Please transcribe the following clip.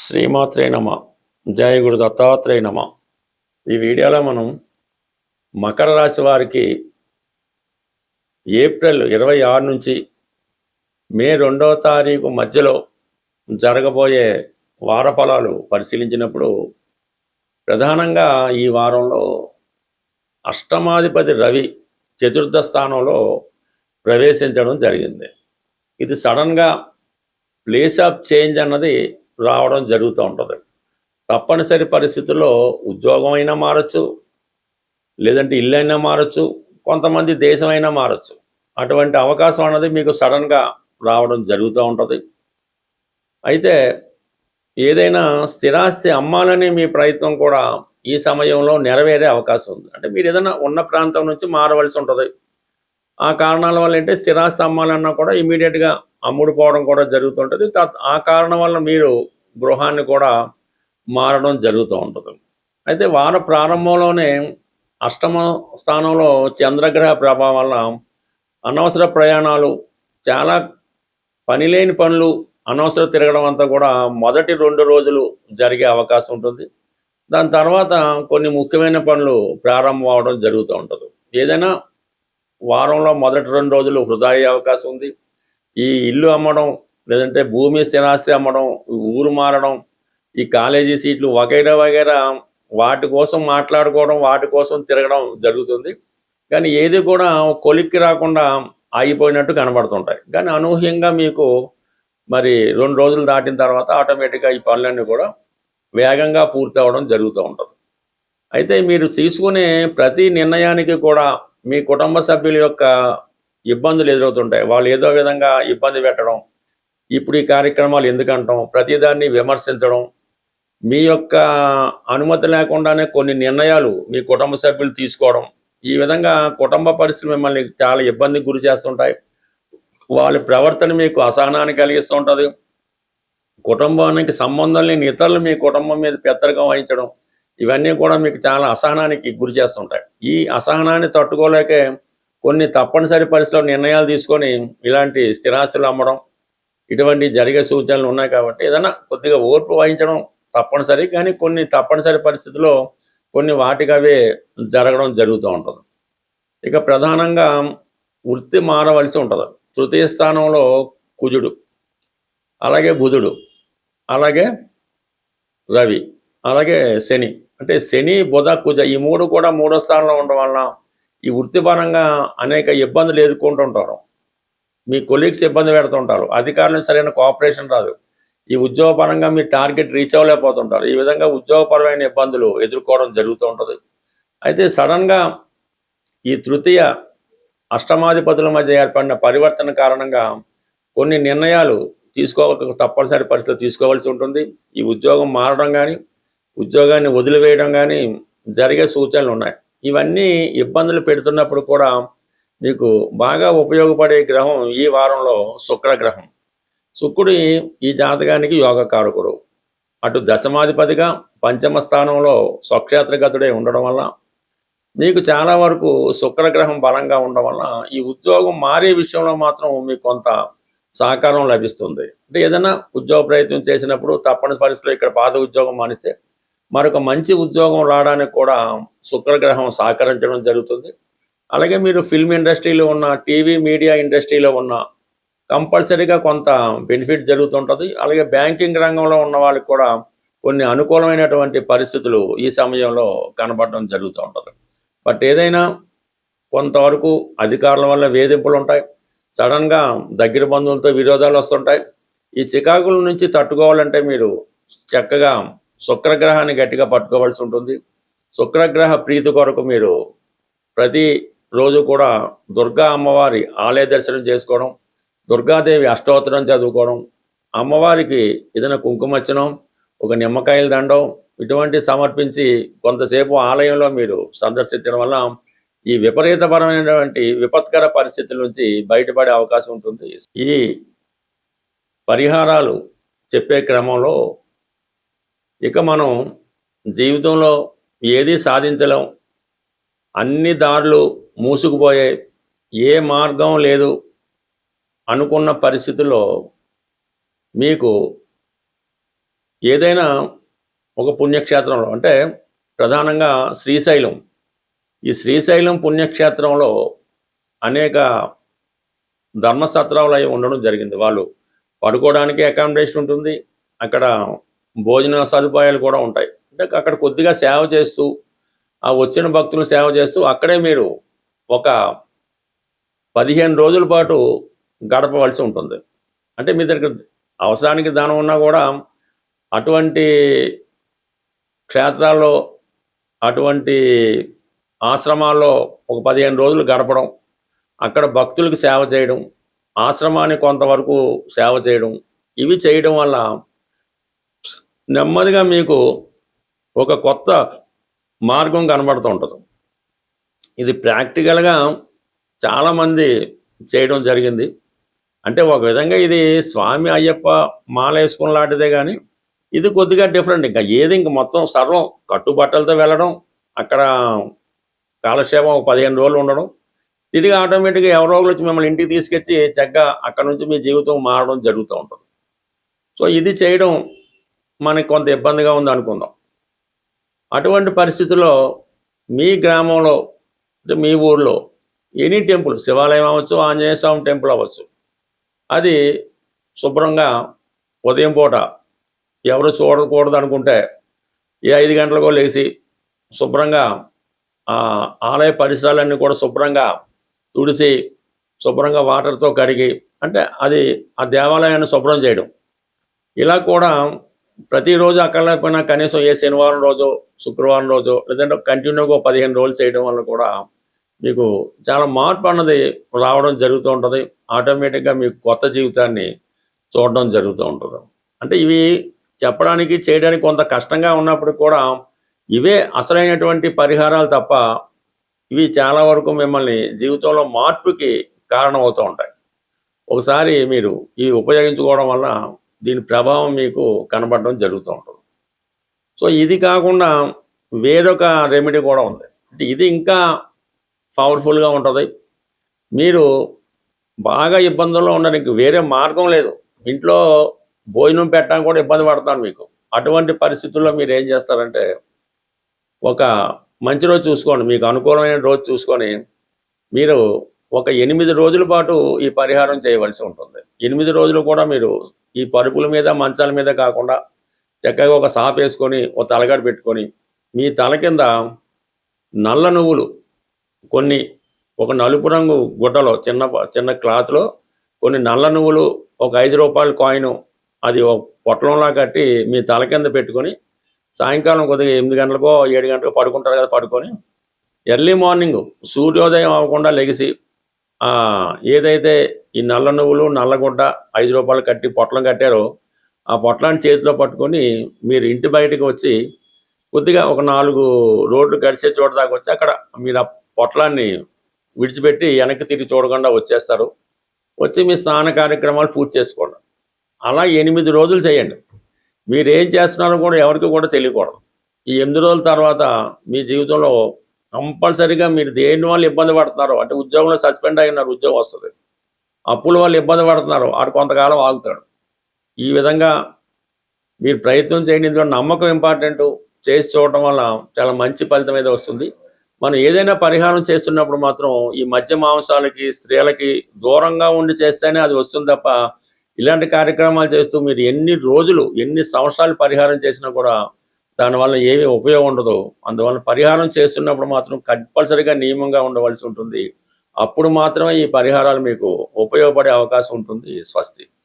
శ్రీమాత్రే నమ. జయ గురు దత్తాత్రేయ నమ. ఈ వీడియోలో మనం మకర రాశి వారికి ఏప్రిల్ 26 నుంచి మే 2వ తారీఖు మధ్యలో జరగబోయే వార ఫలాలు పరిశీలించినప్పుడు ప్రధానంగా ఈ వారంలో అష్టమాధిపతి రవి చతుర్థ స్థానంలో ప్రవేశించడం జరిగింది. ఇది సడన్గా ప్లేస్ ఆఫ్ చేంజ్ అన్నది రావడం జరుగుతూ ఉంటుంది. తప్పనిసరి పరిస్థితుల్లో ఉద్యోగం అయినా మారచ్చు, లేదంటే ఇల్లు అయినా మారచ్చు, కొంతమంది దేశం అయినా మారచ్చు. అటువంటి అవకాశం అన్నది మీకు సడన్గా రావడం జరుగుతూ ఉంటుంది. అయితే ఏదైనా స్థిరాస్తి అమ్మాలని మీ ప్రయత్నం కూడా ఈ సమయంలో నెరవేరే అవకాశం ఉంది. అంటే మీరు ఏదైనా ఉన్న ప్రాంతం నుంచి మారవలసి ఉంటుంది. ఆ కారణాల వల్ల ఏంటంటే స్థిరాస్తి అమ్మాలన్నా కూడా ఇమీడియట్గా అమ్ముడుపోవడం కూడా జరుగుతుంటుంది. ఆ కారణం వల్ల మీరు గృహాన్ని కూడా మారడం జరుగుతూ ఉంటుంది. అయితే వార ప్రారంభంలోనే అష్టమ స్థానంలో చంద్రగ్రహ ప్రభావం వల్ల అనవసర ప్రయాణాలు, చాలా పనిలేని పనులు, అనవసర తిరగడం అంతా కూడా మొదటి 2 రోజులు జరిగే అవకాశం ఉంటుంది. దాని తర్వాత కొన్ని ముఖ్యమైన పనులు ప్రారంభం అవడం జరుగుతూ ఉంటుంది. ఏదైనా వారంలో మొదటి 2 రోజులు వృధా అయ్యే అవకాశం ఉంది. ఈ ఇల్లు అమ్మడం, లేదంటే భూమి స్థిరాస్తి అమ్మడం, ఊరు మారడం, ఈ కాలేజీ సీట్లు వగైరా వగైరా వాటి కోసం మాట్లాడుకోవడం, వాటి కోసం తిరగడం జరుగుతుంది. కానీ ఏది కూడా కొలిక్కి రాకుండా ఆగిపోయినట్టు కనబడుతుంటాయి. కానీ అనూహ్యంగా మీకు మరి 2 రోజులు దాటిన తర్వాత ఆటోమేటిక్గా ఈ పనులన్నీ కూడా వేగంగా పూర్తి అవ్వడం జరుగుతూ ఉంటుంది. అయితే మీరు తీసుకునే ప్రతి నిర్ణయానికి కూడా మీ కుటుంబ సభ్యుల యొక్క ఇబ్బందులు ఎదురవుతుంటాయి. వాళ్ళు ఏదో విధంగా ఇబ్బంది పెట్టడం, ఇప్పుడు ఈ కార్యక్రమాలు ఎందుకంటాం, ప్రతిదాన్ని విమర్శించడం, మీ యొక్క అనుమతి లేకుండానే కొన్ని నిర్ణయాలు మీ కుటుంబ సభ్యులు తీసుకోవడం, ఈ విధంగా కుటుంబ పరిస్థితులు మిమ్మల్ని చాలా ఇబ్బందికి గురి చేస్తుంటాయి. వాళ్ళ ప్రవర్తన మీకు అసహనాన్ని కలిగిస్తూ ఉంటుంది. కుటుంబానికి సంబంధం లేని ఇతరులు మీ కుటుంబం మీద పెత్తరకం వహించడం, ఇవన్నీ కూడా మీకు చాలా అసహనానికి గురి చేస్తుంటాయి. ఈ అసహనాన్ని తట్టుకోలేకే కొన్ని తప్పనిసరి పరిస్థితుల్లో నిర్ణయాలు తీసుకొని ఇలాంటి స్థిరాస్తులు అమ్మడం, ఇటువంటి జరిగే సూచనలు ఉన్నాయి. కాబట్టి ఏదైనా కొద్దిగా ఓర్పు వహించడం తప్పనిసరి. కానీ కొన్ని తప్పనిసరి పరిస్థితుల్లో కొన్ని వాటికవే జరగడం జరుగుతూ ఉంటుంది. ఇక ప్రధానంగా వృత్తి మారవలసి ఉంటుంది. తృతీయ స్థానంలో కుజుడు, అలాగే బుధుడు, అలాగే రవి, అలాగే శని. అంటే శని, బుధ, కుజ ఈ 3 కూడా 3వ స్థానంలో ఉండడం వలన ఈ వృత్తిపరంగా అనేక ఇబ్బందులు ఎదుర్కొంటుంటారు. మీ కొలీగ్స్ ఇబ్బంది పెడుతుంటారు. అధికారులకు సరైన కోఆపరేషన్ రాదు. ఈ ఉద్యోగపరంగా మీ టార్గెట్ రీచ్ అవ్వలేకపోతుంటారు. ఈ విధంగా ఉద్యోగపరమైన ఇబ్బందులు ఎదుర్కోవడం జరుగుతూ ఉంటుంది. అయితే సడన్గా ఈ తృతీయ అష్టమాధిపతుల మధ్య ఏర్పడిన పరివర్తన కారణంగా కొన్ని నిర్ణయాలు తప్పనిసరి పరిస్థితులు తీసుకోవాల్సి ఉంటుంది. ఈ ఉద్యోగం మారడం కానీ, ఉద్యోగాన్ని వదిలివేయడం కానీ జరిగే సూచనలు ఉన్నాయి. ఇవన్నీ ఇబ్బందులు పెడుతున్నప్పుడు కూడా మీకు బాగా ఉపయోగపడే గ్రహం ఈ వారంలో శుక్రగ్రహం. శుక్రుడు ఈ జాతకానికి యోగకారకుడు. అటు దశమాధిపతిగా పంచమ స్థానంలో స్వక్షేత్రగతుడై ఉండడం వల్ల మీకు చాలా వరకు శుక్రగ్రహం బలంగా ఉండడం వల్ల ఈ ఉద్యోగం మారే విషయంలో మాత్రం మీకు కొంత సహకారం లభిస్తుంది. అంటే ఏదైనా ఉద్యోగ ప్రయత్నం చేసినప్పుడు తప్పని పరిస్థితుల్లో ఇక్కడ పాత ఉద్యోగం మానిస్తే మరొక మంచి ఉద్యోగం రావడానికి కూడా శుక్రగ్రహం సహకరించడం జరుగుతుంది. అలాగే మీరు ఫిల్మ్ ఇండస్ట్రీలో ఉన్న, టీవీ మీడియా ఇండస్ట్రీలో ఉన్న కంపల్సరీగా కొంత బెనిఫిట్ జరుగుతుంటుంది. అలాగే బ్యాంకింగ్ రంగంలో ఉన్న వాళ్ళకి కూడా కొన్ని అనుకూలమైనటువంటి పరిస్థితులు ఈ సమయంలో కనబడడం జరుగుతూ ఉంటుంది. బట్ ఏదైనా కొంతవరకు అధికారుల వల్ల వేధింపులు ఉంటాయి. సడన్గా దగ్గర బంధువులతో విరోధాలు వస్తుంటాయి. ఈ చికాకుల నుంచి తట్టుకోవాలంటే మీరు చక్కగా శుక్రగ్రహాన్ని గట్టిగా పట్టుకోవాల్సి ఉంటుంది. శుక్రగ్రహ ప్రీతి కొరకు మీరు ప్రతి రోజు కూడా దుర్గా అమ్మవారి ఆలయ దర్శనం చేసుకోవడం, దుర్గాదేవి అష్టోత్తరం చదువుకోవడం, అమ్మవారికి ఏదైనా కుంకుమర్చనం, ఒక నిమ్మకాయల దండం ఇటువంటి సమర్పించి కొంతసేపు ఆలయంలో మీరు సందర్శించడం వల్ల ఈ విపరీతపరమైనటువంటి విపత్కర పరిస్థితుల నుంచి బయటపడే అవకాశం ఉంటుంది. ఈ పరిహారాలు చెప్పే క్రమంలో ఇక మనం జీవితంలో ఏది సాధించలేం, అన్ని దారులు మూసుకుపోయాయి, ఏ మార్గం లేదు అనుకున్న పరిస్థితుల్లో మీకు ఏదైనా ఒక పుణ్యక్షేత్రంలో అంటే ప్రధానంగా శ్రీశైలం, ఈ శ్రీశైలం పుణ్యక్షేత్రంలో అనేక ధర్మసత్రాలు అవి ఉండడం జరిగింది. వాళ్ళు పడుకోవడానికి అకామిడేషన్ ఉంటుంది, అక్కడ భోజన సదుపాయాలు కూడా ఉంటాయి. అంటే అక్కడ కొద్దిగా సేవ చేస్తూ ఆ వచ్చిన భక్తులు సేవ చేస్తూ అక్కడే మీరు ఒక 15 రోజుల పాటు గడపవలసి ఉంటుంది. అంటే మీ దగ్గర అవసరానికి ధనం ఉన్నా కూడా అటువంటి క్షేత్రాల్లో అటువంటి ఆశ్రమాల్లో ఒక 15 రోజులు గడపడం, అక్కడ భక్తులకు సేవ చేయడం, ఆశ్రమానికి కొంతవరకు సేవ చేయడం, ఇవి చేయడం వల్ల నెమ్మదిగా మీకు ఒక కొత్త మార్గం కనబడుతూ ఉంటుంది. ఇది ప్రాక్టికల్గా చాలామంది చేయడం జరిగింది. అంటే ఒక విధంగా ఇది స్వామి అయ్యప్ప మాల వేసుకుని లాంటిదే, కానీ ఇది కొద్దిగా డిఫరెంట్. ఇంకా ఏది ఇంక మొత్తం సర్వం కట్టుబట్టలతో వెళ్ళడం, అక్కడ కాలక్షేపం ఒక 15 రోజులు ఉండడం, తిరిగి ఆటోమేటిక్గా ఎవరో ఒకరు వచ్చి మిమ్మల్ని ఇంటికి తీసుకొచ్చి చక్కగా అక్కడ నుంచి మీ జీవితం మారడం జరుగుతూ ఉంటుంది. సో ఇది చేయడం మనకి కొంత ఇబ్బందిగా ఉంది అనుకుందాం. అటువంటి పరిస్థితుల్లో మీ గ్రామంలో అంటే మీ ఊర్లో ఎనీ టెంపుల్, శివాలయం అవ్వచ్చు, ఆంజనేయ స్వామి టెంపుల్ అవ్వచ్చు, అది శుభ్రంగా ఉదయం పూట ఎవరు చూడకూడదు అనుకుంటే 5 గంటలకో లేచి శుభ్రంగా ఆలయ పరిసరాలన్నీ కూడా శుభ్రంగా తుడిసి శుభ్రంగా వాటర్తో కడిగి, అంటే అది ఆ దేవాలయాన్ని శుభ్రం చేయడం. ఇలా కూడా ప్రతిరోజు అక్కర్లేకపోయినా కనీసం ఏ శనివారం రోజు, శుక్రవారం రోజు, లేదంటే కంటిన్యూగా 15 రోజులు చేయడం వల్ల కూడా మీకు చాలా మార్పు అన్నది రావడం జరుగుతూ ఉంటుంది. ఆటోమేటిక్గా మీకు కొత్త జీవితాన్ని చూడడం జరుగుతూ ఉంటుంది. అంటే ఇవి చెప్పడానికి చేయడానికి కొంత కష్టంగా ఉన్నప్పుడు కూడా ఇవే అసలైనటువంటి పరిహారాలు తప్ప ఇవి చాలా వరకు మిమ్మల్ని జీవితంలో మార్పుకి కారణమవుతూ ఉంటాయి. ఒకసారి మీరు ఇవి ఉపయోగించుకోవడం వల్ల దీని ప్రభావం మీకు కనబడడం జరుగుతూ ఉంటుంది. సో ఇది కాకుండా వేరొక రెమెడీ కూడా ఉంది. అంటే ఇది ఇంకా పవర్ఫుల్గా ఉంటుంది. మీరు బాగా ఇబ్బందుల్లో ఉండడానికి వేరే మార్గం లేదు, ఇంట్లో భోజనం పెట్టడానికి కూడా ఇబ్బంది పడతాను మీకు. అటువంటి పరిస్థితుల్లో మీరు ఏం చేస్తారంటే ఒక మంచి రోజు చూసుకోండి, మీకు అనుకూలమైన రోజు చూసుకొని మీరు ఒక 8 రోజుల పాటు ఈ పరిహారం చేయవలసి ఉంటుంది. 8 రోజులు కూడా మీరు ఈ పరుపుల మీద మంచాల మీద కాకుండా చక్కగా ఒక సాప వేసుకొని ఒక తలగడ పెట్టుకొని మీ తల కింద నల్ల నువ్వులు కొన్ని, ఒక నలుపు రంగు గుడ్డలో చిన్న చిన్న క్లాత్లో కొన్ని నల్ల నువ్వులు, ఒక 5 రూపాయల కాయిన్, అది ఒక పొట్లంలా కట్టి మీ తల కింద పెట్టుకొని సాయంకాలం కొద్దిగా 8 గంటలకో 7 గంటలకో పడుకుంటారు కదా, పడుకొని ఎర్లీ మార్నింగ్ సూర్యోదయం అవ్వకుండా లెగిసి ఏదైతే ఈ నల్ల నువ్వులు నల్లగుడ్డ 5 రూపాయలు కట్టి పొట్లం కట్టారో ఆ పొట్లాన్ని చేతిలో పట్టుకొని మీరు ఇంటి బయటకు వచ్చి కొద్దిగా ఒక 4 రోడ్లు గడిచే చోట దాకా వచ్చి అక్కడ మీరు ఆ పొట్లాన్ని విడిచిపెట్టి వెనక్కి తిరిగి చూడకుండా వచ్చేస్తారు. వచ్చి మీ స్నాన కార్యక్రమాలు పూర్తి చేసుకోండి. అలా 8 రోజులు చేయండి. మీరు ఏం చేస్తున్నారో కూడా ఎవరికి కూడా తెలియకూడదు. ఈ 8 రోజుల తర్వాత మీ జీవితంలో కంపల్సరీగా మీరు దేని వాళ్ళు ఇబ్బంది పడుతున్నారో, అంటే ఉద్యోగంలో సస్పెండ్ అయినారు, ఉద్యోగం వస్తుంది, అప్పుల వాళ్ళు ఇబ్బంది పడుతున్నారు, ఆడు కొంతకాలం ఆగుతాడు. ఈ విధంగా మీరు ప్రయత్నం చేయండి. ఇందులో నమ్మకం ఇంపార్టెంట్. చేసి చూడటం వల్ల చాలా మంచి ఫలితం అయితే వస్తుంది. మనం ఏదైనా పరిహారం చేస్తున్నప్పుడు మాత్రం ఈ మద్య మాంసాలకి, స్త్రీలకి దూరంగా ఉండి చేస్తేనే అది వస్తుంది తప్ప ఇలాంటి కార్యక్రమాలు చేస్తూ మీరు ఎన్ని రోజులు, ఎన్ని సంవత్సరాలు పరిహారం చేసినా కూడా దానివల్ల ఏమీ ఉపయోగం ఉండదు. అందువల్ల పరిహారం చేస్తున్నప్పుడు మాత్రం కంపల్సరీగా నియమంగా ఉండవలసి ఉంటుంది. అప్పుడు మాత్రమే ఈ పరిహారాలు మీకు ఉపయోగపడే అవకాశం ఉంటుంది. స్వస్తి.